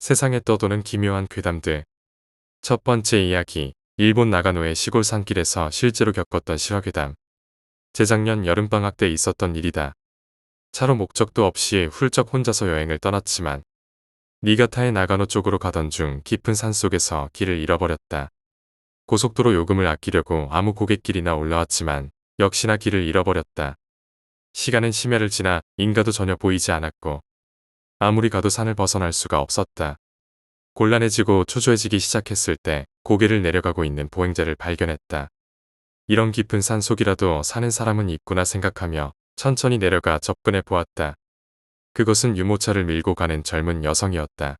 세상에 떠도는 기묘한 괴담들. 첫 번째 이야기. 일본 나가노의 시골 산길에서 실제로 겪었던 실화괴담. 재작년 여름방학 때 있었던 일이다. 차로 목적도 없이 훌쩍 혼자서 여행을 떠났지만 니가타의 나가노 쪽으로 가던 중 깊은 산속에서 길을 잃어버렸다. 고속도로 요금을 아끼려고 아무 고갯길이나 올라왔지만 역시나 길을 잃어버렸다. 시간은 심야를 지나 인가도 전혀 보이지 않았고 아무리 가도 산을 벗어날 수가 없었다. 곤란해지고 초조해지기 시작했을 때 고개를 내려가고 있는 보행자를 발견했다. 이런 깊은 산속이라도 사는 사람은 있구나 생각하며 천천히 내려가 접근해 보았다. 그것은 유모차를 밀고 가는 젊은 여성이었다.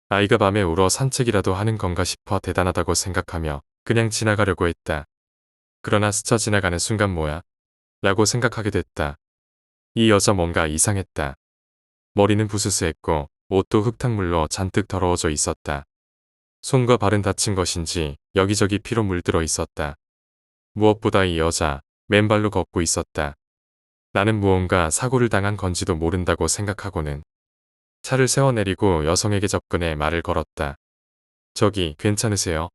아이가 밤에 울어 산책이라도 하는 건가 싶어 대단하다고 생각하며 그냥 지나가려고 했다. 그러나 스쳐 지나가는 순간 뭐야? 라고 생각하게 됐다. 이 여자 뭔가 이상했다. 머리는 부스스했고 옷도 흙탕물로 잔뜩 더러워져 있었다. 손과 발은 다친 것인지 여기저기 피로 물들어 있었다. 무엇보다 이 여자 맨발로 걷고 있었다. 나는 무언가 사고를 당한 건지도 모른다고 생각하고는 차를 세워 내리고 여성에게 접근해 말을 걸었다. 저기 괜찮으세요?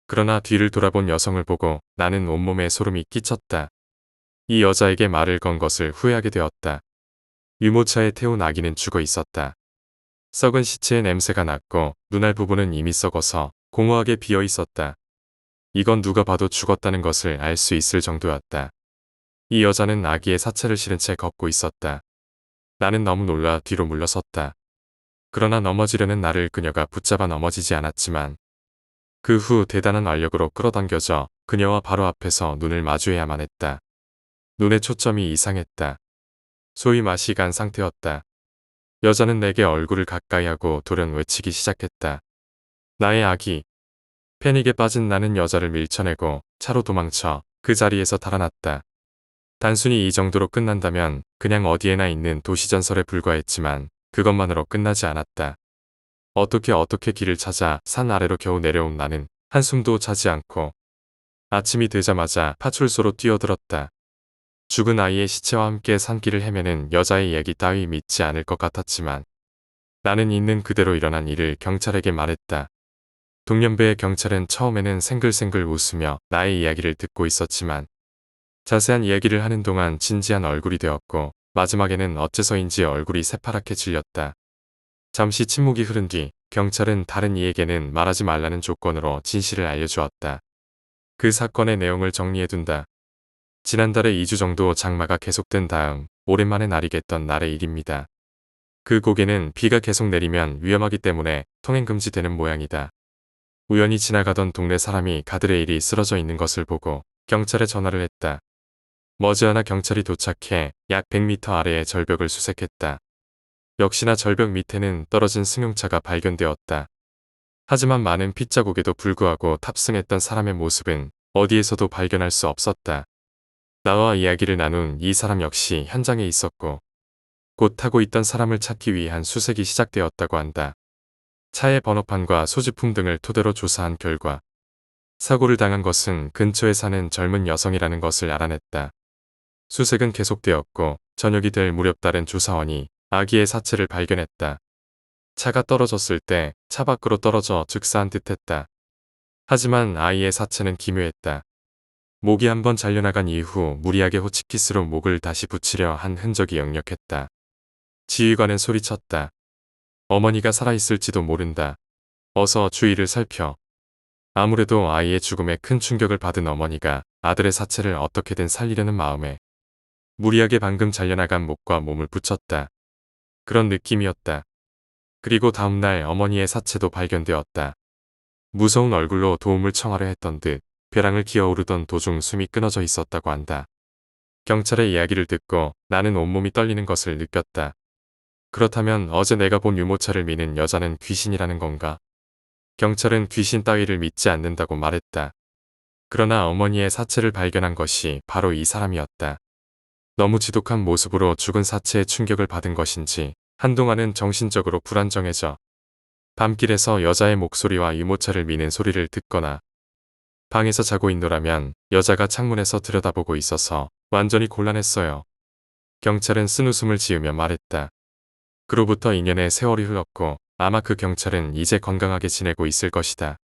그러나 뒤를 돌아본 여성을 보고 나는 온몸에 소름이 끼쳤다. 이 여자에게 말을 건 것을 후회하게 되었다. 유모차에 태운 아기는 죽어 있었다. 썩은 시체의 냄새가 났고 눈알 부분은 이미 썩어서 공허하게 비어 있었다. 이건 누가 봐도 죽었다는 것을 알 수 있을 정도였다. 이 여자는 아기의 사체를 실은 채 걷고 있었다. 나는 너무 놀라 뒤로 물러섰다. 그러나 넘어지려는 나를 그녀가 붙잡아 넘어지지 않았지만 그 후 대단한 알력으로 끌어당겨져 그녀와 바로 앞에서 눈을 마주해야만 했다. 눈의 초점이 이상했다. 소위 맛이 간 상태였다. 여자는 내게 얼굴을 가까이 하고 돌연 외치기 시작했다. 나의 아기. 패닉에 빠진 나는 여자를 밀쳐내고 차로 도망쳐 그 자리에서 달아났다. 단순히 이 정도로 끝난다면 그냥 어디에나 있는 도시전설에 불과했지만 그것만으로 끝나지 않았다. 어떻게 길을 찾아 산 아래로 겨우 내려온 나는 한숨도 자지 않고 아침이 되자마자 파출소로 뛰어들었다. 죽은 아이의 시체와 함께 산길을 헤매는 여자의 얘기 따위 믿지 않을 것 같았지만 나는 있는 그대로 일어난 일을 경찰에게 말했다. 동년배의 경찰은 처음에는 생글생글 웃으며 나의 이야기를 듣고 있었지만 자세한 이야기를 하는 동안 진지한 얼굴이 되었고 마지막에는 어째서인지 얼굴이 새파랗게 질렸다. 잠시 침묵이 흐른 뒤 경찰은 다른 이에게는 말하지 말라는 조건으로 진실을 알려주었다. 그 사건의 내용을 정리해둔다. 지난달에 2주 정도 장마가 계속된 다음 오랜만에 날이 겠던 날의 일입니다. 그 고개는 비가 계속 내리면 위험하기 때문에 통행 금지되는 모양이다. 우연히 지나가던 동네 사람이 가드레일이 쓰러져 있는 것을 보고 경찰에 전화를 했다. 머지않아 경찰이 도착해 약 100m 아래의 절벽을 수색했다. 역시나 절벽 밑에는 떨어진 승용차가 발견되었다. 하지만 많은 핏자국에도 불구하고 탑승했던 사람의 모습은 어디에서도 발견할 수 없었다. 나와 이야기를 나눈 이 사람 역시 현장에 있었고 곧 타고 있던 사람을 찾기 위한 수색이 시작되었다고 한다. 차의 번호판과 소지품 등을 토대로 조사한 결과 사고를 당한 것은 근처에 사는 젊은 여성이라는 것을 알아냈다. 수색은 계속되었고 저녁이 될 무렵 다른 조사원이 아기의 사체를 발견했다. 차가 떨어졌을 때 차 밖으로 떨어져 즉사한 듯했다. 하지만 아이의 사체는 기묘했다. 목이 한번 잘려나간 이후 무리하게 호치키스로 목을 다시 붙이려 한 흔적이 역력했다. 지휘관은 소리쳤다. 어머니가 살아있을지도 모른다. 어서 주위를 살펴. 아무래도 아이의 죽음에 큰 충격을 받은 어머니가 아들의 사체를 어떻게든 살리려는 마음에 무리하게 방금 잘려나간 목과 몸을 붙였다. 그런 느낌이었다. 그리고 다음날 어머니의 사체도 발견되었다. 무서운 얼굴로 도움을 청하려 했던 듯 벼랑을 기어오르던 도중 숨이 끊어져 있었다고 한다. 경찰의 이야기를 듣고 나는 온몸이 떨리는 것을 느꼈다. 그렇다면 어제 내가 본 유모차를 미는 여자는 귀신이라는 건가? 경찰은 귀신 따위를 믿지 않는다고 말했다. 그러나 어머니의 사체를 발견한 것이 바로 이 사람이었다. 너무 지독한 모습으로 죽은 사체에 충격을 받은 것인지 한동안은 정신적으로 불안정해져 밤길에서 여자의 목소리와 유모차를 미는 소리를 듣거나 방에서 자고 있노라면 여자가 창문에서 들여다보고 있어서 완전히 곤란했어요. 경찰은 쓴웃음을 지으며 말했다. 그로부터 2년의 세월이 흘렀고 아마 그 경찰은 이제 건강하게 지내고 있을 것이다.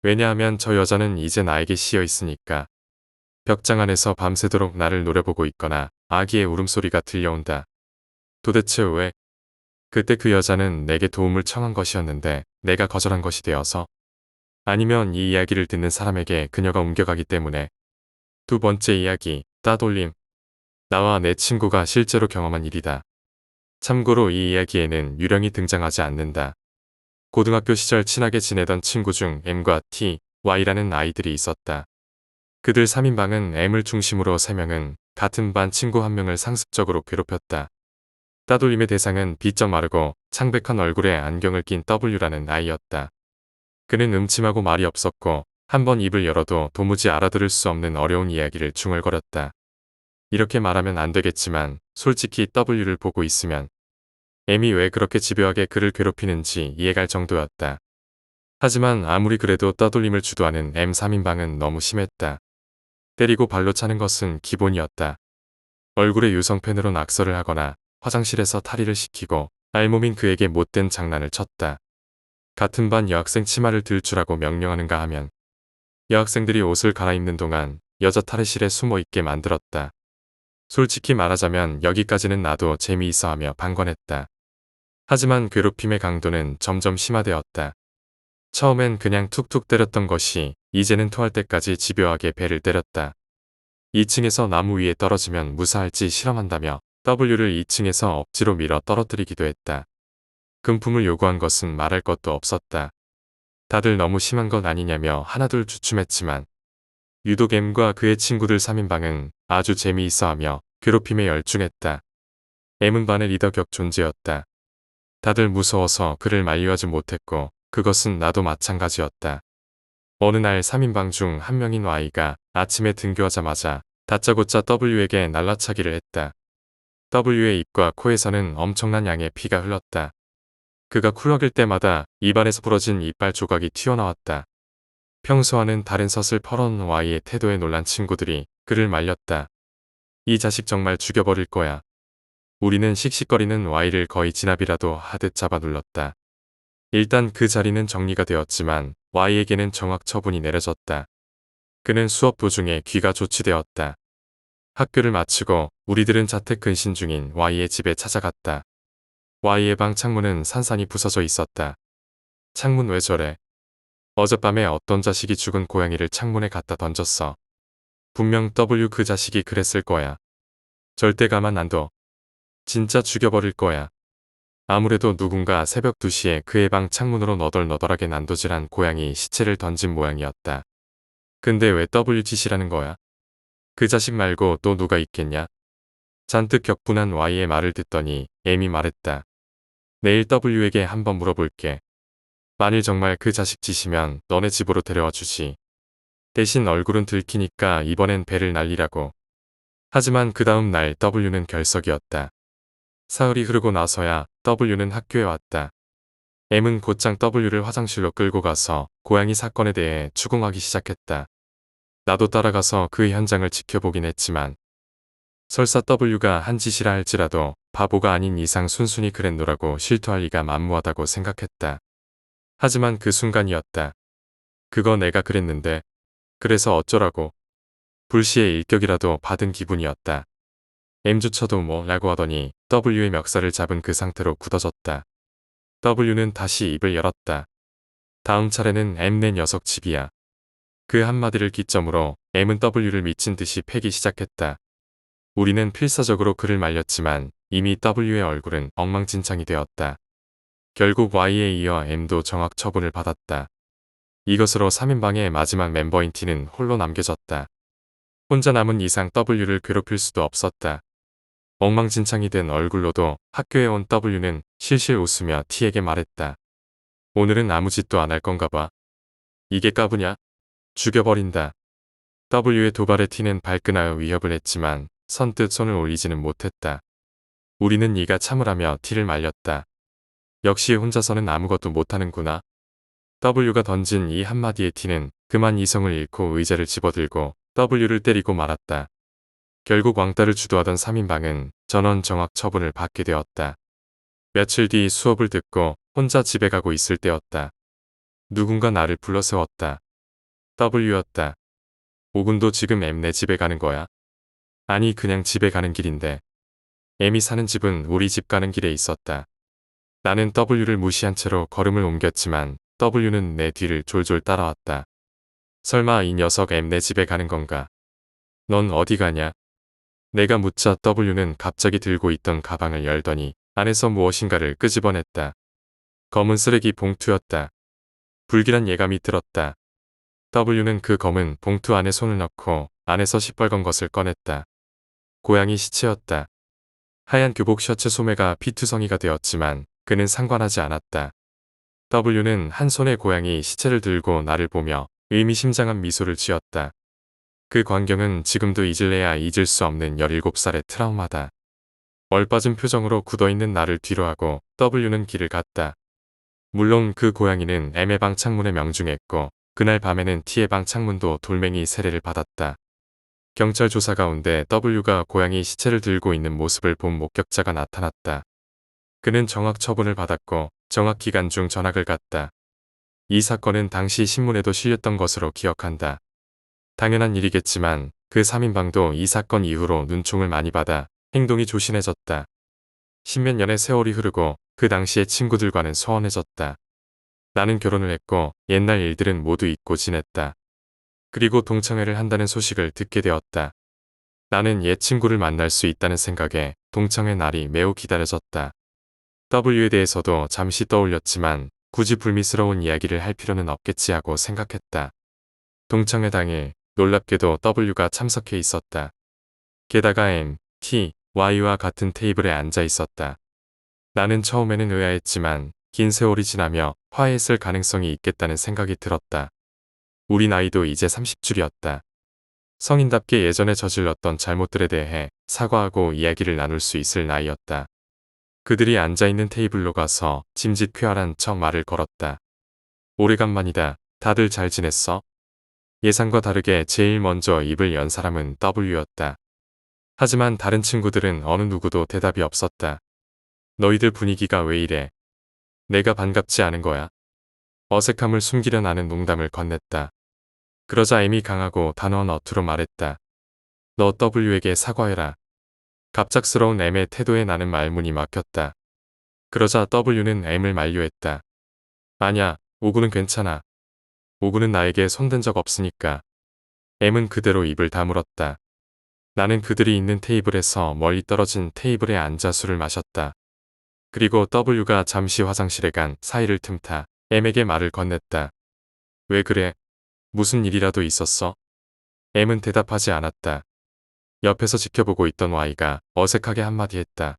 왜냐하면 저 여자는 이제 나에게 씌여 있으니까. 벽장 안에서 밤새도록 나를 노려보고 있거나 아기의 울음소리가 들려온다. 도대체 왜? 그때 그 여자는 내게 도움을 청한 것이었는데 내가 거절한 것이 되어서? 아니면 이 이야기를 듣는 사람에게 그녀가 옮겨가기 때문에? 두 번째 이야기, 따돌림. 나와 내 친구가 실제로 경험한 일이다. 참고로 이 이야기에는 유령이 등장하지 않는다. 고등학교 시절 친하게 지내던 친구 중 M과 T, Y라는 아이들이 있었다. 그들 3인방은 M을 중심으로 3명은 같은 반 친구 1명을 상습적으로 괴롭혔다. 따돌림의 대상은 비쩍 마르고 창백한 얼굴에 안경을 낀 W라는 아이였다. 그는 음침하고 말이 없었고 한번 입을 열어도 도무지 알아들을 수 없는 어려운 이야기를 중얼거렸다. 이렇게 말하면 안 되겠지만 솔직히 W를 보고 있으면 M이 왜 그렇게 집요하게 그를 괴롭히는지 이해갈 정도였다. 하지만 아무리 그래도 따돌림을 주도하는 M 3인방은 너무 심했다. 때리고 발로 차는 것은 기본이었다. 얼굴에 유성펜으로 낙서를 하거나 화장실에서 탈의를 시키고 알몸인 그에게 못된 장난을 쳤다. 같은 반 여학생 치마를 들 주라고 명령하는가 하면 여학생들이 옷을 갈아입는 동안 여자 탈의실에 숨어 있게 만들었다. 솔직히 말하자면 여기까지는 나도 재미있어 하며 방관했다. 하지만 괴롭힘의 강도는 점점 심화되었다. 처음엔 그냥 툭툭 때렸던 것이 이제는 토할 때까지 집요하게 배를 때렸다. 2층에서 나무 위에 떨어지면 무사할지 실험한다며 W를 2층에서 억지로 밀어 떨어뜨리기도 했다. 금품을 요구한 것은 말할 것도 없었다. 다들 너무 심한 것 아니냐며 하나둘 주춤했지만 유독 M과 그의 친구들 3인방은 아주 재미있어하며 괴롭힘에 열중했다. M은 반의 리더 격 존재였다. 다들 무서워서 그를 만류하지 못했고 그것은 나도 마찬가지였다. 어느 날 3인방 중 한 명인 Y가 아침에 등교하자마자 다짜고짜 W에게 날라차기를 했다. W의 입과 코에서는 엄청난 양의 피가 흘렀다. 그가 쿨럭일 때마다 입안에서 부러진 이빨 조각이 튀어나왔다. 평소와는 다른 서슬퍼런 Y의 태도에 놀란 친구들이 그를 말렸다. 이 자식 정말 죽여버릴 거야. 우리는 씩씩거리는 Y를 거의 진압이라도 하듯 잡아 눌렀다. 일단 그 자리는 정리가 되었지만 Y에게는 정확 처분이 내려졌다. 그는 수업 도중에 귀가 조치되었다. 학교를 마치고 우리들은 자택 근신 중인 Y의 집에 찾아갔다. Y의 방 창문은 산산이 부서져 있었다. 창문 왜 저래? 어젯밤에 어떤 자식이 죽은 고양이를 창문에 갖다 던졌어. 분명 W 그 자식이 그랬을 거야. 절대 가만 안 둬. 진짜 죽여버릴 거야. 아무래도 누군가 새벽 2시에 그의 방 창문으로 너덜너덜하게 난도질한 고양이 시체를 던진 모양이었다. 근데 왜 W 짓이라는 거야? 그 자식 말고 또 누가 있겠냐? 잔뜩 격분한 Y의 말을 듣더니 M이 말했다. 내일 W에게 한번 물어볼게. 만일 정말 그 자식 짓이면 너네 집으로 데려와 주지. 대신 얼굴은 들키니까 이번엔 배를 날리라고. 하지만 그 다음 날 W는 결석이었다. 사흘이 흐르고 나서야 W는 학교에 왔다. M은 곧장 W를 화장실로 끌고 가서 고양이 사건에 대해 추궁하기 시작했다. 나도 따라가서 그 현장을 지켜보긴 했지만 설사 W가 한 짓이라 할지라도 바보가 아닌 이상 순순히 그랬노라고 실토할 리가 만무하다고 생각했다. 하지만 그 순간이었다. 그거 내가 그랬는데 그래서 어쩌라고. 불시의 일격이라도 받은 기분이었다. M조차도 뭐 라고 하더니 W의 멱살을 잡은 그 상태로 굳어졌다. W는 다시 입을 열었다. 다음 차례는 M네 녀석 집이야. 그 한마디를 기점으로 M은 W를 미친 듯이 패기 시작했다. 우리는 필사적으로 그를 말렸지만 이미 W의 얼굴은 엉망진창이 되었다. 결국 Y에 이어 M도 정확 처분을 받았다. 이것으로 3인방의 마지막 멤버인 T는 홀로 남겨졌다. 혼자 남은 이상 W를 괴롭힐 수도 없었다. 엉망진창이 된 얼굴로도 학교에 온 W는 실실 웃으며 T에게 말했다. 오늘은 아무 짓도 안 할 건가 봐. 이게 까부냐? 죽여버린다. W의 도발에 T는 발끈하여 위협을 했지만 선뜻 손을 올리지는 못했다. 우리는 네가 참으라며 T를 말렸다. 역시 혼자서는 아무것도 못하는구나. W가 던진 이 한마디에 T는 그만 이성을 잃고 의자를 집어들고 W를 때리고 말았다. 결국 왕따를 주도하던 3인방은 전원 정확 처분을 받게 되었다. 며칠 뒤 수업을 듣고 혼자 집에 가고 있을 때였다. 누군가 나를 불러세웠다. W였다. 오군도 지금 M네 집에 가는 거야? 아니 그냥 집에 가는 길인데. M이 사는 집은 우리 집 가는 길에 있었다. 나는 W를 무시한 채로 걸음을 옮겼지만 W는 내 뒤를 졸졸 따라왔다. 설마 이 녀석 M네 집에 가는 건가? 넌 어디 가냐? 내가 묻자 W는 갑자기 들고 있던 가방을 열더니 안에서 무엇인가를 끄집어냈다. 검은 쓰레기 봉투였다. 불길한 예감이 들었다. W는 그 검은 봉투 안에 손을 넣고 안에서 시뻘건 것을 꺼냈다. 고양이 시체였다. 하얀 교복 셔츠 소매가 피투성이가 되었지만 그는 상관하지 않았다. W는 한 손에 고양이 시체를 들고 나를 보며 의미심장한 미소를 지었다. 그 광경은 지금도 잊을래야 잊을 수 없는 17살의 트라우마다. 얼빠진 표정으로 굳어있는 나를 뒤로하고 W는 길을 갔다. 물론 그 고양이는 M의 방 창문에 명중했고 그날 밤에는 T의 방 창문도 돌멩이 세례를 받았다. 경찰 조사 가운데 W가 고양이 시체를 들고 있는 모습을 본 목격자가 나타났다. 그는 정학 처분을 받았고 정학 기간 중 전학을 갔다. 이 사건은 당시 신문에도 실렸던 것으로 기억한다. 당연한 일이겠지만 그 3인방도 이 사건 이후로 눈총을 많이 받아 행동이 조신해졌다. 십몇 년의 세월이 흐르고 그 당시의 친구들과는 소원해졌다. 나는 결혼을 했고 옛날 일들은 모두 잊고 지냈다. 그리고 동창회를 한다는 소식을 듣게 되었다. 나는 옛 친구를 만날 수 있다는 생각에 동창회 날이 매우 기다려졌다. W에 대해서도 잠시 떠올렸지만 굳이 불미스러운 이야기를 할 필요는 없겠지 하고 생각했다. 동창회 당일 놀랍게도 W가 참석해 있었다. 게다가 M, T, Y와 같은 테이블에 앉아 있었다. 나는 처음에는 의아했지만 긴 세월이 지나며 화해했을 가능성이 있겠다는 생각이 들었다. 우리 나이도 이제 30줄이었다. 성인답게 예전에 저질렀던 잘못들에 대해 사과하고 이야기를 나눌 수 있을 나이였다. 그들이 앉아있는 테이블로 가서 짐짓 쾌활한 척 말을 걸었다. 오래간만이다. 다들 잘 지냈어? 예상과 다르게 제일 먼저 입을 연 사람은 W였다. 하지만 다른 친구들은 어느 누구도 대답이 없었다. 너희들 분위기가 왜 이래? 내가 반갑지 않은 거야? 어색함을 숨기려 나는 농담을 건넸다. 그러자 M이 강하고 단호한 어투로 말했다. 너 W에게 사과해라. 갑작스러운 M의 태도에 나는 말문이 막혔다. 그러자 W는 M을 만류했다. 아냐, 오구는 괜찮아. 오구는 나에게 손댄 적 없으니까. M은 그대로 입을 다물었다. 나는 그들이 있는 테이블에서 멀리 떨어진 테이블에 앉아 술을 마셨다. 그리고 W가 잠시 화장실에 간 사이를 틈타 M에게 말을 건넸다. 왜 그래? 무슨 일이라도 있었어? M은 대답하지 않았다. 옆에서 지켜보고 있던 Y가 어색하게 한마디 했다.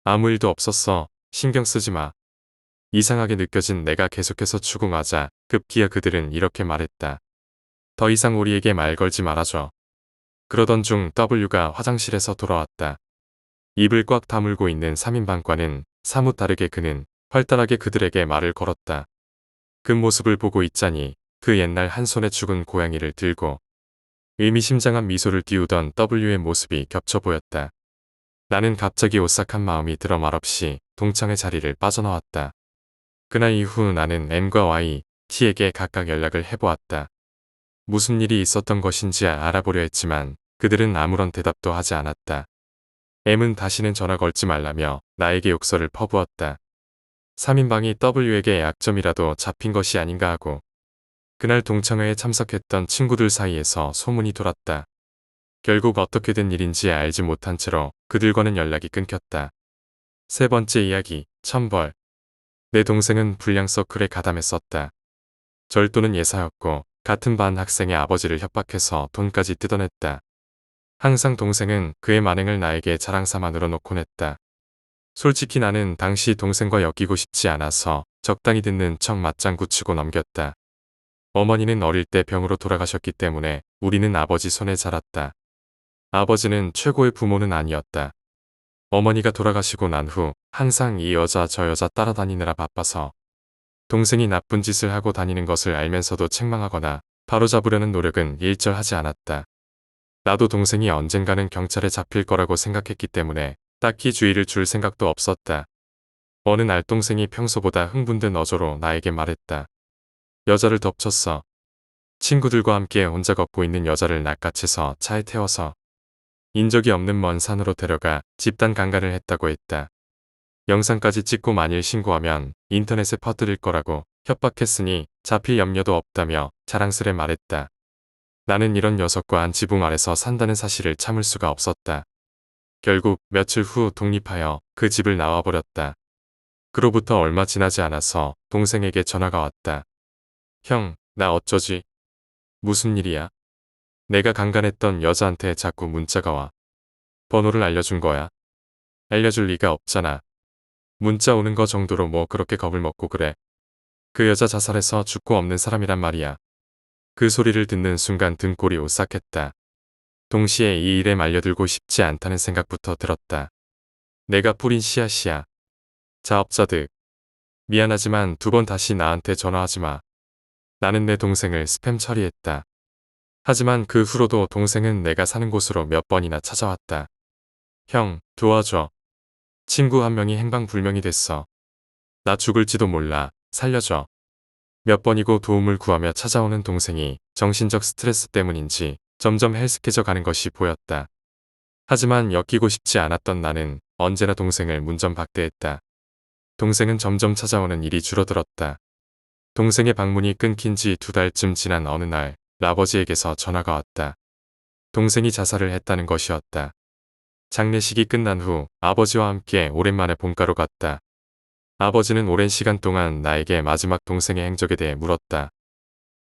아무 일도 없었어. 신경 쓰지 마. 이상하게 느껴진 내가 계속해서 추궁하자 급기야 그들은 이렇게 말했다. 더 이상 우리에게 말 걸지 말아줘. 그러던 중 W가 화장실에서 돌아왔다. 입을 꽉 다물고 있는 3인방과는 사뭇 다르게 그는 활달하게 그들에게 말을 걸었다. 그 모습을 보고 있자니 그 옛날 한 손에 죽은 고양이를 들고 의미심장한 미소를 띄우던 W의 모습이 겹쳐 보였다. 나는 갑자기 오싹한 마음이 들어 말없이 동창회 자리를 빠져나왔다. 그날 이후 나는 M과 Y, T에게 각각 연락을 해보았다. 무슨 일이 있었던 것인지 알아보려 했지만 그들은 아무런 대답도 하지 않았다. M은 다시는 전화 걸지 말라며 나에게 욕설을 퍼부었다. 3인방이 W에게 약점이라도 잡힌 것이 아닌가 하고 그날 동창회에 참석했던 친구들 사이에서 소문이 돌았다. 결국 어떻게 된 일인지 알지 못한 채로 그들과는 연락이 끊겼다. 세 번째 이야기, 천벌. 내 동생은 불량 서클에 가담했었다. 절도는 예사였고 같은 반 학생의 아버지를 협박해서 돈까지 뜯어냈다. 항상 동생은 그의 만행을 나에게 자랑삼아 늘어놓곤 했다. 솔직히 나는 당시 동생과 엮이고 싶지 않아서 적당히 듣는 척 맞장구 치고 넘겼다. 어머니는 어릴 때 병으로 돌아가셨기 때문에 우리는 아버지 손에 자랐다. 아버지는 최고의 부모는 아니었다. 어머니가 돌아가시고 난 후 항상 이 여자 저 여자 따라다니느라 바빠서 동생이 나쁜 짓을 하고 다니는 것을 알면서도 책망하거나 바로잡으려는 노력은 일절하지 않았다. 나도 동생이 언젠가는 경찰에 잡힐 거라고 생각했기 때문에 딱히 주의를 줄 생각도 없었다. 어느 날 동생이 평소보다 흥분된 어조로 나에게 말했다. 여자를 덮쳤어. 친구들과 함께 혼자 걷고 있는 여자를 낚아채서 차에 태워서 인적이 없는 먼 산으로 데려가 집단 강간을 했다고 했다. 영상까지 찍고 만일 신고하면 인터넷에 퍼뜨릴 거라고 협박했으니 잡힐 염려도 없다며 자랑스레 말했다. 나는 이런 녀석과 한 지붕 아래서 산다는 사실을 참을 수가 없었다. 결국 며칠 후 독립하여 그 집을 나와버렸다. 그로부터 얼마 지나지 않아서 동생에게 전화가 왔다. 형, 나 어쩌지? 무슨 일이야? 내가 강간했던 여자한테 자꾸 문자가 와. 번호를 알려준 거야. 알려줄 리가 없잖아. 문자 오는 거 정도로 뭐 그렇게 겁을 먹고 그래. 그 여자 자살해서 죽고 없는 사람이란 말이야. 그 소리를 듣는 순간 등골이 오싹했다. 동시에 이 일에 말려들고 싶지 않다는 생각부터 들었다. 내가 뿌린 씨앗이야. 자업자득. 미안하지만 2번 다시 나한테 전화하지 마. 나는 내 동생을 스팸 처리했다. 하지만 그 후로도 동생은 내가 사는 곳으로 몇 번이나 찾아왔다. 형, 도와줘. 친구 한 명이 행방불명이 됐어. 나 죽을지도 몰라. 살려줘. 몇 번이고 도움을 구하며 찾아오는 동생이 정신적 스트레스 때문인지 점점 헬스케져 가는 것이 보였다. 하지만 엮이고 싶지 않았던 나는 언제나 동생을 문전박대했다. 동생은 점점 찾아오는 일이 줄어들었다. 동생의 방문이 끊긴 지 2달쯤 지난 어느 날 아버지에게서 전화가 왔다. 동생이 자살을 했다는 것이었다. 장례식이 끝난 후 아버지와 함께 오랜만에 본가로 갔다. 아버지는 오랜 시간 동안 나에게 마지막 동생의 행적에 대해 물었다.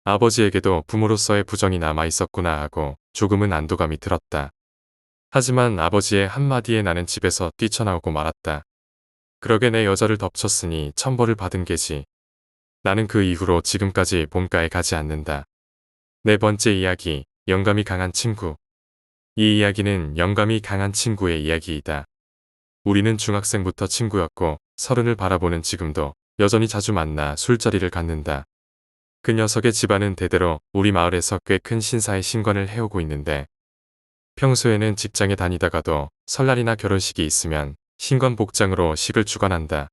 아버지에게도 부모로서의 부정이 남아 있었구나 하고 조금은 안도감이 들었다. 하지만 아버지의 한마디에 나는 집에서 뛰쳐나오고 말았다. 그러게 내 여자를 덮쳤으니 천벌을 받은 게지. 나는 그 이후로 지금까지 본가에 가지 않는다. 4번째 이야기, 영감이 강한 친구. 이 이야기는 영감이 강한 친구의 이야기이다. 우리는 중학생부터 친구였고 30을 바라보는 지금도 여전히 자주 만나 술자리를 갖는다. 그 녀석의 집안은 대대로 우리 마을에서 꽤 큰 신사의 신관을 해오고 있는데 평소에는 직장에 다니다가도 설날이나 결혼식이 있으면 신관 복장으로 식을 주관한다.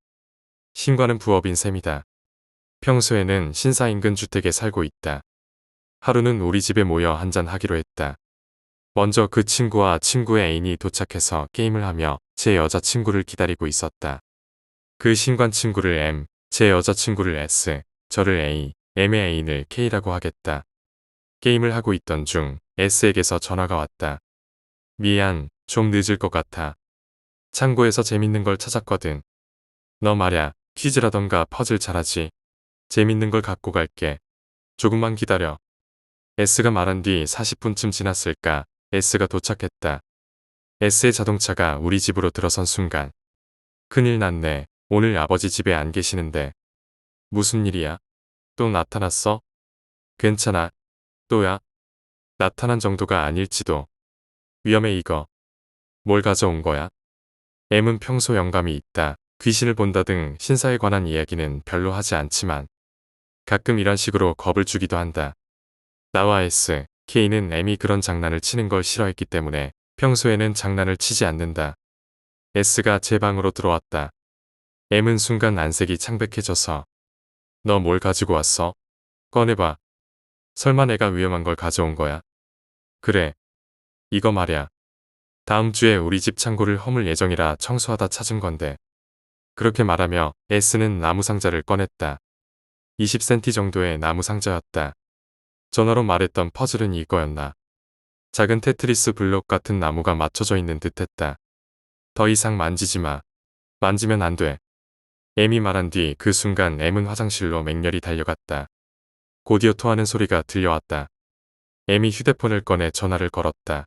신관은 부업인 셈이다. 평소에는 신사 인근 주택에 살고 있다. 하루는 우리 집에 모여 한잔하기로 했다. 먼저 그 친구와 친구의 애인이 도착해서 게임을 하며 제 여자친구를 기다리고 있었다. 그 신관 친구를 M, 제 여자친구를 S, 저를 A, M의 애인을 K라고 하겠다. 게임을 하고 있던 중 S에게서 전화가 왔다. 미안, 좀 늦을 것 같아. 창고에서 재밌는 걸 찾았거든. 너 말야, 퀴즈라던가 퍼즐 잘하지? 재밌는 걸 갖고 갈게. 조금만 기다려. S가 말한 뒤 40분쯤 지났을까 S가 도착했다. S의 자동차가 우리 집으로 들어선 순간 큰일 났네. 오늘 아버지 집에 안 계시는데. 무슨 일이야? 또 나타났어? 괜찮아. 또야? 나타난 정도가 아닐지도. 위험해 이거. 뭘 가져온 거야? M은 평소 영감이 있다. 귀신을 본다 등 신사에 관한 이야기는 별로 하지 않지만 가끔 이런 식으로 겁을 주기도 한다. 나와 S, K는 M이 그런 장난을 치는 걸 싫어했기 때문에 평소에는 장난을 치지 않는다. S가 제 방으로 들어왔다. M은 순간 안색이 창백해져서 너 뭘 가지고 왔어? 꺼내봐. 설마 내가 위험한 걸 가져온 거야? 그래. 이거 말야. 다음 주에 우리 집 창고를 허물 예정이라 청소하다 찾은 건데. 그렇게 말하며 S는 나무 상자를 꺼냈다. 20cm 정도의 나무 상자였다. 전화로 말했던 퍼즐은 이거였나. 작은 테트리스 블록 같은 나무가 맞춰져 있는 듯했다. 더 이상 만지지 마. 만지면 안 돼. M이 말한 뒤 그 순간 M은 화장실로 맹렬히 달려갔다. 곧이어 토하는 소리가 들려왔다. M이 휴대폰을 꺼내 전화를 걸었다.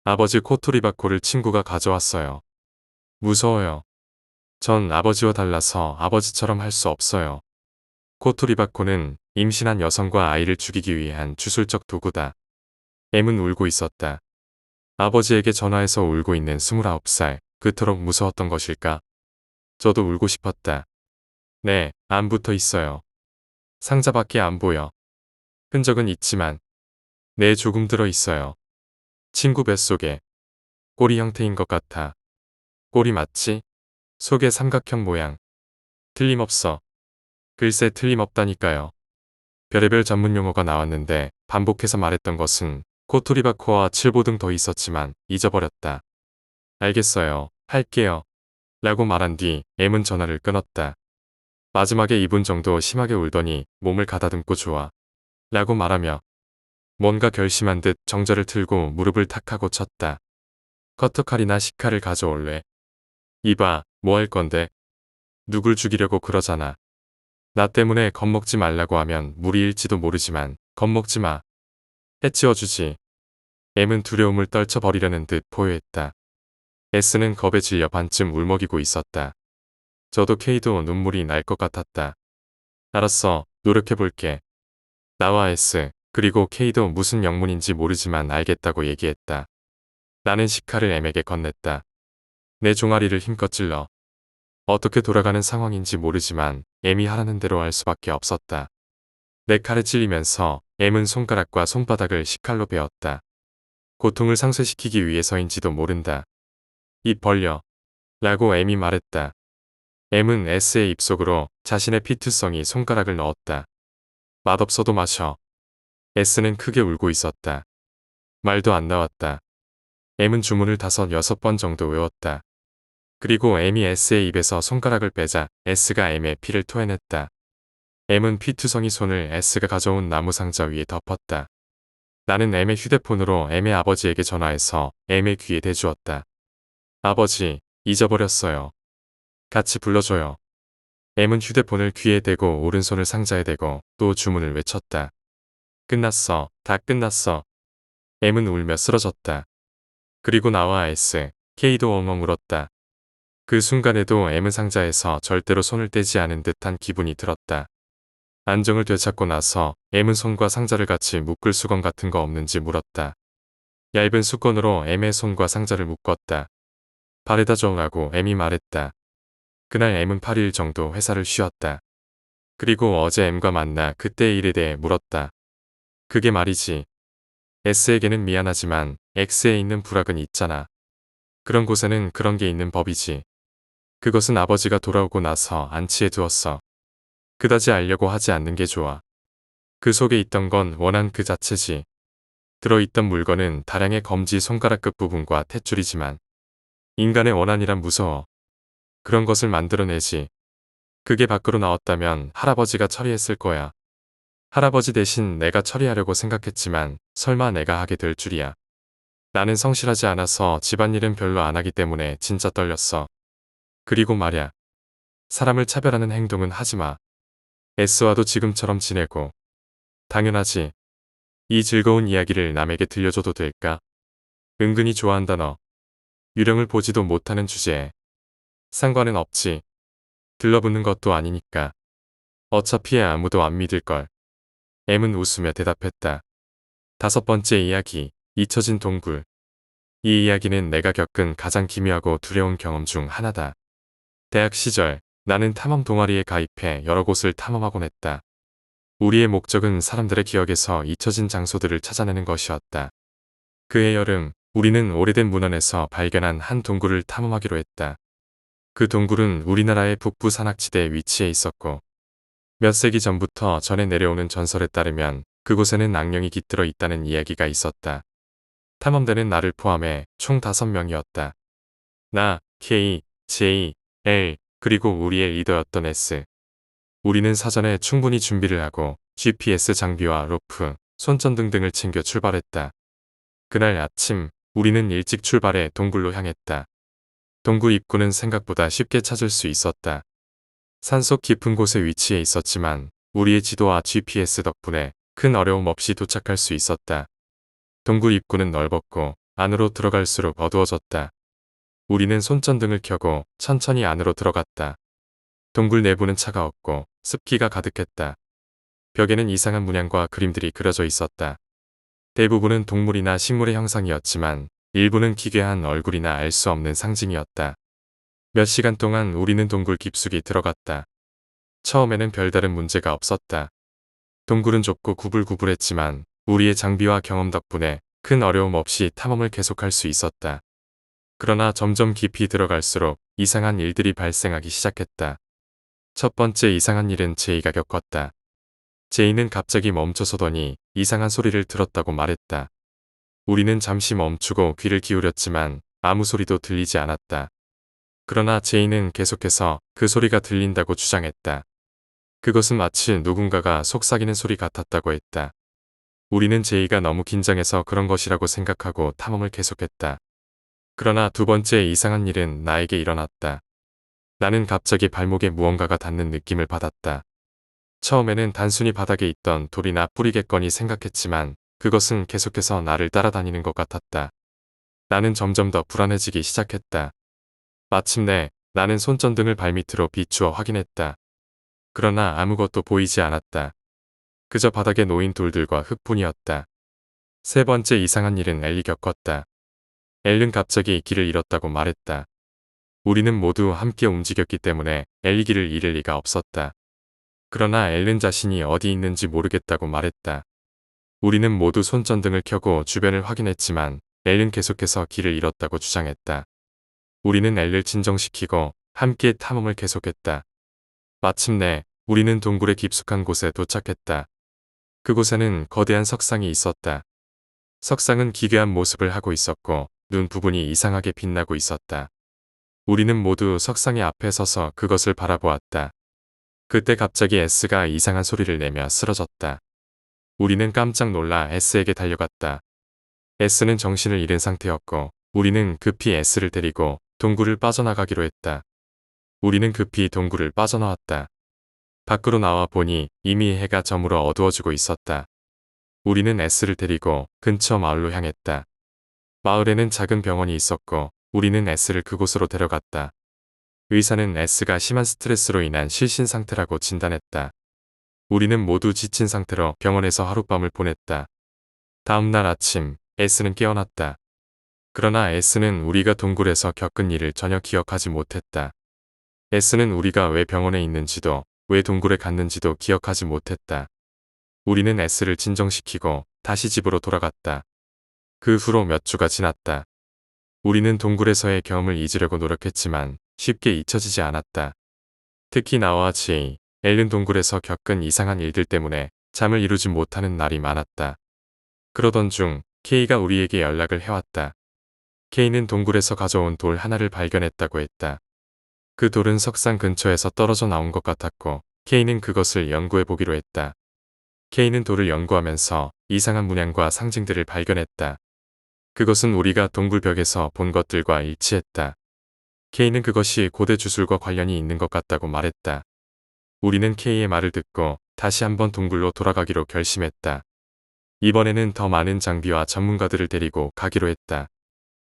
아버지 코토리바코를 친구가 가져왔어요. 무서워요. 전 아버지와 달라서 아버지처럼 할 수 없어요. 코토리바코는 임신한 여성과 아이를 죽이기 위한 주술적 도구다. M은 울고 있었다. 아버지에게 전화해서 울고 있는 29살, 그토록 무서웠던 것일까? 저도 울고 싶었다. 네, 안 붙어 있어요. 상자밖에 안 보여. 흔적은 있지만 네, 조금 들어 있어요. 친구 뱃속에 꼬리 형태인 것 같아. 꼬리 맞지? 속에 삼각형 모양. 틀림없어. 글쎄 틀림없다니까요. 별의별 전문 용어가 나왔는데 반복해서 말했던 것은 코토리바코와 칠보 등 더 있었지만 잊어버렸다. 알겠어요. 할게요. 라고 말한 뒤 M은 전화를 끊었다. 마지막에 2분 정도 심하게 울더니 몸을 가다듬고 좋아. 라고 말하며 뭔가 결심한 듯 정절을 틀고 무릎을 탁 하고 쳤다. 커터칼이나 식칼을 가져올래? 이봐, 뭐 할 건데? 누굴 죽이려고 그러잖아. 나 때문에 겁먹지 말라고 하면 무리일지도 모르지만 겁먹지 마. 해치워주지. M은 두려움을 떨쳐버리려는 듯 포효했다. S는 겁에 질려 반쯤 울먹이고 있었다. 저도 K도 눈물이 날 것 같았다. 알았어, 노력해볼게. 나와 S, 그리고 K도 무슨 영문인지 모르지만 알겠다고 얘기했다. 나는 식칼을 M에게 건넸다. 내 종아리를 힘껏 찔러. 어떻게 돌아가는 상황인지 모르지만 M이 하라는 대로 할 수밖에 없었다. 내 칼에 찔리면서 M은 손가락과 손바닥을 식칼로 베었다. 고통을 상쇄시키기 위해서인지도 모른다. 입 벌려. 라고 M이 말했다. M은 S의 입속으로 자신의 피투성이 손가락을 넣었다. 맛없어도 마셔. S는 크게 울고 있었다. 말도 안 나왔다. M은 주문을 5, 6번 정도 외웠다. 그리고 M이 S의 입에서 손가락을 빼자 S가 M의 피를 토해냈다. M은 피투성이 손을 S가 가져온 나무 상자 위에 덮었다. 나는 M의 휴대폰으로 M의 아버지에게 전화해서 M의 귀에 대주었다. 아버지, 잊어버렸어요. 같이 불러줘요. M은 휴대폰을 귀에 대고 오른손을 상자에 대고 또 주문을 외쳤다. 끝났어. 다 끝났어. M은 울며 쓰러졌다. 그리고 나와 S, K도 엉엉 울었다. 그 순간에도 M은 상자에서 절대로 손을 떼지 않은 듯한 기분이 들었다. 안정을 되찾고 나서 M은 손과 상자를 같이 묶을 수건 같은 거 없는지 물었다. 얇은 수건으로 M의 손과 상자를 묶었다. 바래다 줘라고 M이 말했다. 그날 M은 8일 정도 회사를 쉬었다. 그리고 어제 M과 만나 그때의 일에 대해 물었다. 그게 말이지. S에게는 미안하지만 X에 있는 불악은 있잖아. 그런 곳에는 그런 게 있는 법이지. 그것은 아버지가 돌아오고 나서 안치해 두었어. 그다지 알려고 하지 않는 게 좋아. 그 속에 있던 건 원한 그 자체지. 들어있던 물건은 다량의 검지 손가락 끝 부분과 탯줄이지만 인간의 원한이란 무서워. 그런 것을 만들어내지. 그게 밖으로 나왔다면 할아버지가 처리했을 거야. 할아버지 대신 내가 처리하려고 생각했지만 설마 내가 하게 될 줄이야. 나는 성실하지 않아서 집안일은 별로 안 하기 때문에 진짜 떨렸어. 그리고 말야. 사람을 차별하는 행동은 하지 마. S와도 지금처럼 지내고. 당연하지. 이 즐거운 이야기를 남에게 들려줘도 될까? 은근히 좋아한다 너. 유령을 보지도 못하는 주제에. 상관은 없지. 들러붙는 것도 아니니까. 어차피 아무도 안 믿을걸. M은 웃으며 대답했다. 5번째 이야기, 잊혀진 동굴. 이 이야기는 내가 겪은 가장 기묘하고 두려운 경험 중 하나다. 대학 시절 나는 탐험 동아리에 가입해 여러 곳을 탐험하곤 했다. 우리의 목적은 사람들의 기억에서 잊혀진 장소들을 찾아내는 것이었다. 그해 여름 우리는 오래된 문헌에서 발견한 한 동굴을 탐험하기로 했다. 그 동굴은 우리나라의 북부 산악지대에 위치해 있었고 몇 세기 전부터 전해 내려오는 전설에 따르면 그곳에는 악령이 깃들어 있다는 이야기가 있었다. 탐험대는 나를 포함해 총 5명이었다. 나, K, J, L, 그리고 우리의 리더였던 S. 우리는 사전에 충분히 준비를 하고 GPS 장비와 로프, 손전등 등을 챙겨 출발했다. 그날 아침 우리는 일찍 출발해 동굴로 향했다. 동굴 입구는 생각보다 쉽게 찾을 수 있었다. 산속 깊은 곳에 위치해 있었지만 우리의 지도와 GPS 덕분에 큰 어려움 없이 도착할 수 있었다. 동굴 입구는 넓었고 안으로 들어갈수록 어두워졌다. 우리는 손전등을 켜고 천천히 안으로 들어갔다. 동굴 내부는 차가웠고 습기가 가득했다. 벽에는 이상한 문양과 그림들이 그려져 있었다. 대부분은 동물이나 식물의 형상이었지만 일부는 기괴한 얼굴이나 알 수 없는 상징이었다. 몇 시간 동안 우리는 동굴 깊숙이 들어갔다. 처음에는 별다른 문제가 없었다. 동굴은 좁고 구불구불했지만 우리의 장비와 경험 덕분에 큰 어려움 없이 탐험을 계속할 수 있었다. 그러나 점점 깊이 들어갈수록 이상한 일들이 발생하기 시작했다. 첫 번째 이상한 일은 제이가 겪었다. 제이는 갑자기 멈춰서더니 이상한 소리를 들었다고 말했다. 우리는 잠시 멈추고 귀를 기울였지만 아무 소리도 들리지 않았다. 그러나 제이는 계속해서 그 소리가 들린다고 주장했다. 그것은 마치 누군가가 속삭이는 소리 같았다고 했다. 우리는 제이가 너무 긴장해서 그런 것이라고 생각하고 탐험을 계속했다. 그러나 두 번째 이상한 일은 나에게 일어났다. 나는 갑자기 발목에 무언가가 닿는 느낌을 받았다. 처음에는 단순히 바닥에 있던 돌이나 뿌리겠거니 생각했지만 그것은 계속해서 나를 따라다니는 것 같았다. 나는 점점 더 불안해지기 시작했다. 마침내 나는 손전등을 발밑으로 비추어 확인했다. 그러나 아무것도 보이지 않았다. 그저 바닥에 놓인 돌들과 흙뿐이었다. 세 번째 이상한 일은 엘리 겪었다. 엘는 갑자기 길을 잃었다고 말했다. 우리는 모두 함께 움직였기 때문에 엘리 길을 잃을 리가 없었다. 그러나 엘른 자신이 어디 있는지 모르겠다고 말했다. 우리는 모두 손전등을 켜고 주변을 확인했지만 엘은 계속해서 길을 잃었다고 주장했다. 우리는 엘를 진정시키고 함께 탐험을 계속했다. 마침내 우리는 동굴의 깊숙한 곳에 도착했다. 그곳에는 거대한 석상이 있었다. 석상은 기괴한 모습을 하고 있었고 눈 부분이 이상하게 빛나고 있었다. 우리는 모두 석상의 앞에 서서 그것을 바라보았다. 그때 갑자기 S가 이상한 소리를 내며 쓰러졌다. 우리는 깜짝 놀라 S에게 달려갔다. S는 정신을 잃은 상태였고 우리는 급히 S를 데리고 동굴을 빠져나가기로 했다. 우리는 급히 동굴을 빠져나왔다. 밖으로 나와 보니 이미 해가 저물어 어두워지고 있었다. 우리는 S를 데리고 근처 마을로 향했다. 마을에는 작은 병원이 있었고 우리는 S를 그곳으로 데려갔다. 의사는 S가 심한 스트레스로 인한 실신 상태라고 진단했다. 우리는 모두 지친 상태로 병원에서 하룻밤을 보냈다. 다음 날 아침 S는 깨어났다. 그러나 S는 우리가 동굴에서 겪은 일을 전혀 기억하지 못했다. S는 우리가 왜 병원에 있는지도 왜 동굴에 갔는지도 기억하지 못했다. 우리는 S를 진정시키고 다시 집으로 돌아갔다. 그 후로 몇 주가 지났다. 우리는 동굴에서의 경험을 잊으려고 노력했지만 쉽게 잊혀지지 않았다. 특히 나와 제이, 엘른 동굴에서 겪은 이상한 일들 때문에 잠을 이루지 못하는 날이 많았다. 그러던 중 K가 우리에게 연락을 해왔다. K는 동굴에서 가져온 돌 하나를 발견했다고 했다. 그 돌은 석상 근처에서 떨어져 나온 것 같았고 K는 그것을 연구해 보기로 했다. K는 돌을 연구하면서 이상한 문양과 상징들을 발견했다. 그것은 우리가 동굴벽에서 본 것들과 일치했다. K는 그것이 고대 주술과 관련이 있는 것 같다고 말했다. 우리는 K의 말을 듣고 다시 한번 동굴로 돌아가기로 결심했다. 이번에는 더 많은 장비와 전문가들을 데리고 가기로 했다.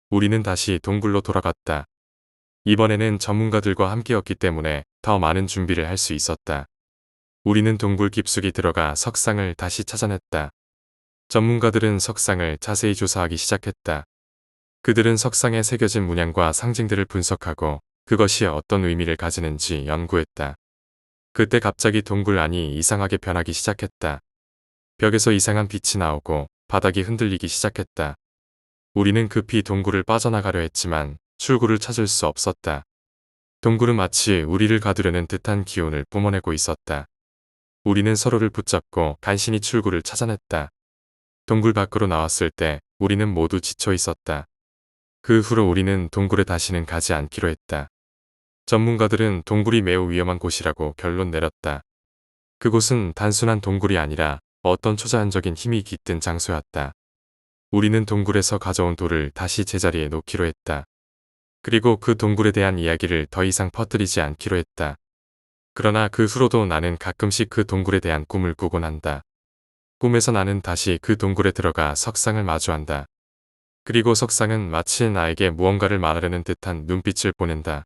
우리는 다시 동굴로 돌아갔다. 이번에는 전문가들과 함께였기 때문에 더 많은 준비를 할 수 있었다. 우리는 동굴 깊숙이 들어가 석상을 다시 찾아냈다. 전문가들은 석상을 자세히 조사하기 시작했다. 그들은 석상에 새겨진 문양과 상징들을 분석하고 그것이 어떤 의미를 가지는지 연구했다. 그때 갑자기 동굴 안이 이상하게 변하기 시작했다. 벽에서 이상한 빛이 나오고 바닥이 흔들리기 시작했다. 우리는 급히 동굴을 빠져나가려 했지만 출구를 찾을 수 없었다. 동굴은 마치 우리를 가두려는 듯한 기운을 뿜어내고 있었다. 우리는 서로를 붙잡고 간신히 출구를 찾아냈다. 동굴 밖으로 나왔을 때 우리는 모두 지쳐 있었다. 그 후로 우리는 동굴에 다시는 가지 않기로 했다. 전문가들은 동굴이 매우 위험한 곳이라고 결론 내렸다. 그곳은 단순한 동굴이 아니라 어떤 초자연적인 힘이 깃든 장소였다. 우리는 동굴에서 가져온 돌을 다시 제자리에 놓기로 했다. 그리고 그 동굴에 대한 이야기를 더 이상 퍼뜨리지 않기로 했다. 그러나 그 후로도 나는 가끔씩 그 동굴에 대한 꿈을 꾸곤 한다. 꿈에서 나는 다시 그 동굴에 들어가 석상을 마주한다. 그리고 석상은 마치 나에게 무언가를 말하려는 듯한 눈빛을 보낸다.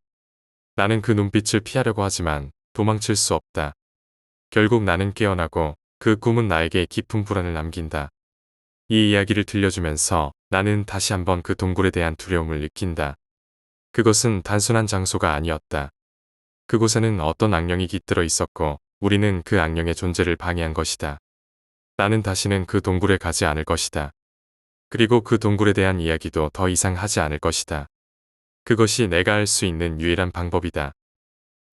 나는 그 눈빛을 피하려고 하지만 도망칠 수 없다. 결국 나는 깨어나고 그 꿈은 나에게 깊은 불안을 남긴다. 이 이야기를 들려주면서 나는 다시 한번 그 동굴에 대한 두려움을 느낀다. 그것은 단순한 장소가 아니었다. 그곳에는 어떤 악령이 깃들어 있었고 우리는 그 악령의 존재를 방해한 것이다. 나는 다시는 그 동굴에 가지 않을 것이다. 그리고 그 동굴에 대한 이야기도 더 이상 하지 않을 것이다. 그것이 내가 할 수 있는 유일한 방법이다.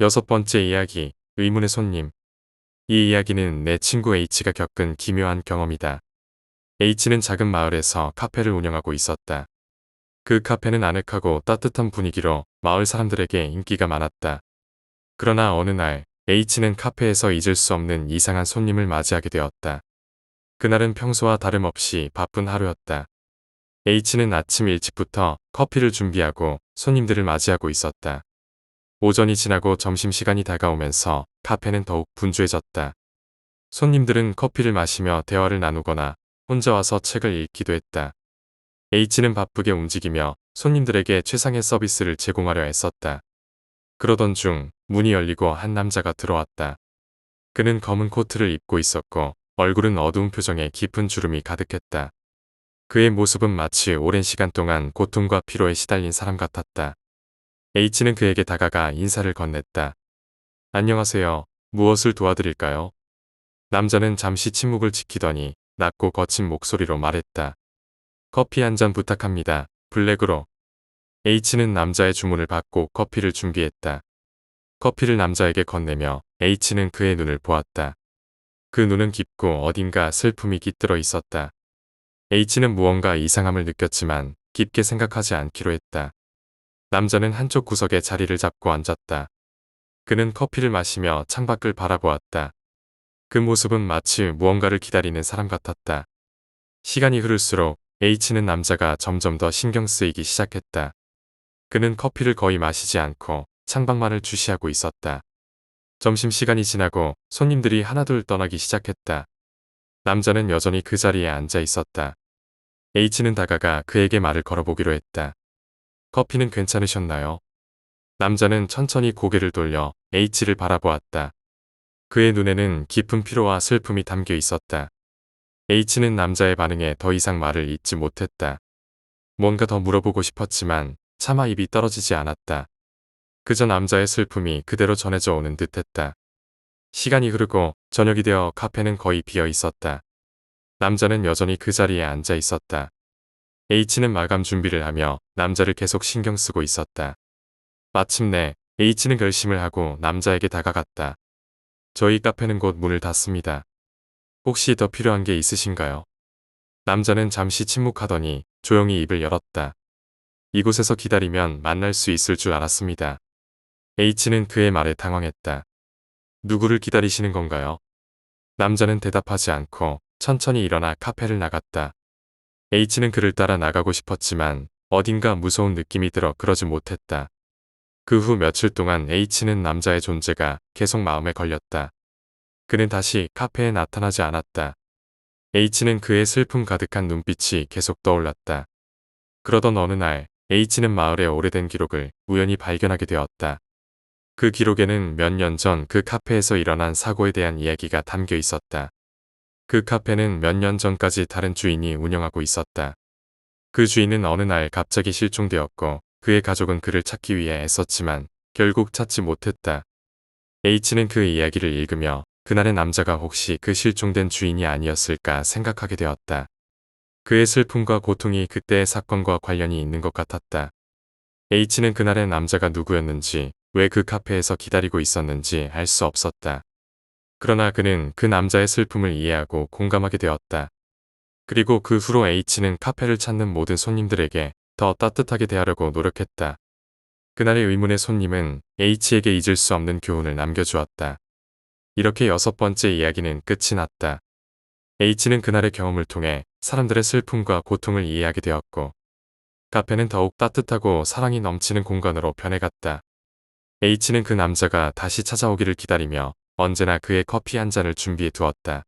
여섯 번째 이야기, 의문의 손님. 이 이야기는 내 친구 H가 겪은 기묘한 경험이다. H는 작은 마을에서 카페를 운영하고 있었다. 그 카페는 아늑하고 따뜻한 분위기로 마을 사람들에게 인기가 많았다. 그러나 어느 날 H는 카페에서 잊을 수 없는 이상한 손님을 맞이하게 되었다. 그날은 평소와 다름없이 바쁜 하루였다. H는 아침 일찍부터 커피를 준비하고 손님들을 맞이하고 있었다. 오전이 지나고 점심시간이 다가오면서 카페는 더욱 분주해졌다. 손님들은 커피를 마시며 대화를 나누거나 혼자 와서 책을 읽기도 했다. H는 바쁘게 움직이며 손님들에게 최상의 서비스를 제공하려 애썼다. 그러던 중 문이 열리고 한 남자가 들어왔다. 그는 검은 코트를 입고 있었고 얼굴은 어두운 표정에 깊은 주름이 가득했다. 그의 모습은 마치 오랜 시간 동안 고통과 피로에 시달린 사람 같았다. H는 그에게 다가가 인사를 건넸다. 안녕하세요. 무엇을 도와드릴까요? 남자는 잠시 침묵을 지키더니 낮고 거친 목소리로 말했다. 커피 한 잔 부탁합니다. 블랙으로. H는 남자의 주문을 받고 커피를 준비했다. 커피를 남자에게 건네며 H는 그의 눈을 보았다. 그 눈은 깊고 어딘가 슬픔이 깃들어 있었다. H는 무언가 이상함을 느꼈지만 깊게 생각하지 않기로 했다. 남자는 한쪽 구석에 자리를 잡고 앉았다. 그는 커피를 마시며 창밖을 바라보았다. 그 모습은 마치 무언가를 기다리는 사람 같았다. 시간이 흐를수록 H는 남자가 점점 더 신경 쓰이기 시작했다. 그는 커피를 거의 마시지 않고 창밖만을 주시하고 있었다. 점심시간이 지나고 손님들이 하나둘 떠나기 시작했다. 남자는 여전히 그 자리에 앉아 있었다. H는 다가가 그에게 말을 걸어보기로 했다. 커피는 괜찮으셨나요? 남자는 천천히 고개를 돌려 H를 바라보았다. 그의 눈에는 깊은 피로와 슬픔이 담겨 있었다. H는 남자의 반응에 더 이상 말을 잇지 못했다. 뭔가 더 물어보고 싶었지만 차마 입이 떨어지지 않았다. 그저 남자의 슬픔이 그대로 전해져 오는 듯했다. 시간이 흐르고 저녁이 되어 카페는 거의 비어 있었다. 남자는 여전히 그 자리에 앉아 있었다. H는 마감 준비를 하며 남자를 계속 신경 쓰고 있었다. 마침내 H는 결심을 하고 남자에게 다가갔다. 저희 카페는 곧 문을 닫습니다. 혹시 더 필요한 게 있으신가요? 남자는 잠시 침묵하더니 조용히 입을 열었다. 이곳에서 기다리면 만날 수 있을 줄 알았습니다. H는 그의 말에 당황했다. 누구를 기다리시는 건가요? 남자는 대답하지 않고 천천히 일어나 카페를 나갔다. H는 그를 따라 나가고 싶었지만 어딘가 무서운 느낌이 들어 그러지 못했다. 그 후 며칠 동안 H는 남자의 존재가 계속 마음에 걸렸다. 그는 다시 카페에 나타나지 않았다. H는 그의 슬픔 가득한 눈빛이 계속 떠올랐다. 그러던 어느 날 H는 마을의 오래된 기록을 우연히 발견하게 되었다. 그 기록에는 몇 년 전 그 카페에서 일어난 사고에 대한 이야기가 담겨 있었다. 그 카페는 몇 년 전까지 다른 주인이 운영하고 있었다. 그 주인은 어느 날 갑자기 실종되었고 그의 가족은 그를 찾기 위해 애썼지만 결국 찾지 못했다. H는 그 이야기를 읽으며 그날의 남자가 혹시 그 실종된 주인이 아니었을까 생각하게 되었다. 그의 슬픔과 고통이 그때의 사건과 관련이 있는 것 같았다. H는 그날의 남자가 누구였는지, 왜 그 카페에서 기다리고 있었는지 알 수 없었다. 그러나 그는 그 남자의 슬픔을 이해하고 공감하게 되었다. 그리고 그 후로 H는 카페를 찾는 모든 손님들에게 더 따뜻하게 대하려고 노력했다. 그날의 의문의 손님은 H에게 잊을 수 없는 교훈을 남겨주었다. 이렇게 6번째 이야기는 끝이 났다. H는 그날의 경험을 통해 사람들의 슬픔과 고통을 이해하게 되었고, 카페는 더욱 따뜻하고 사랑이 넘치는 공간으로 변해갔다. H는 그 남자가 다시 찾아오기를 기다리며 언제나 그의 커피 한 잔을 준비해 두었다.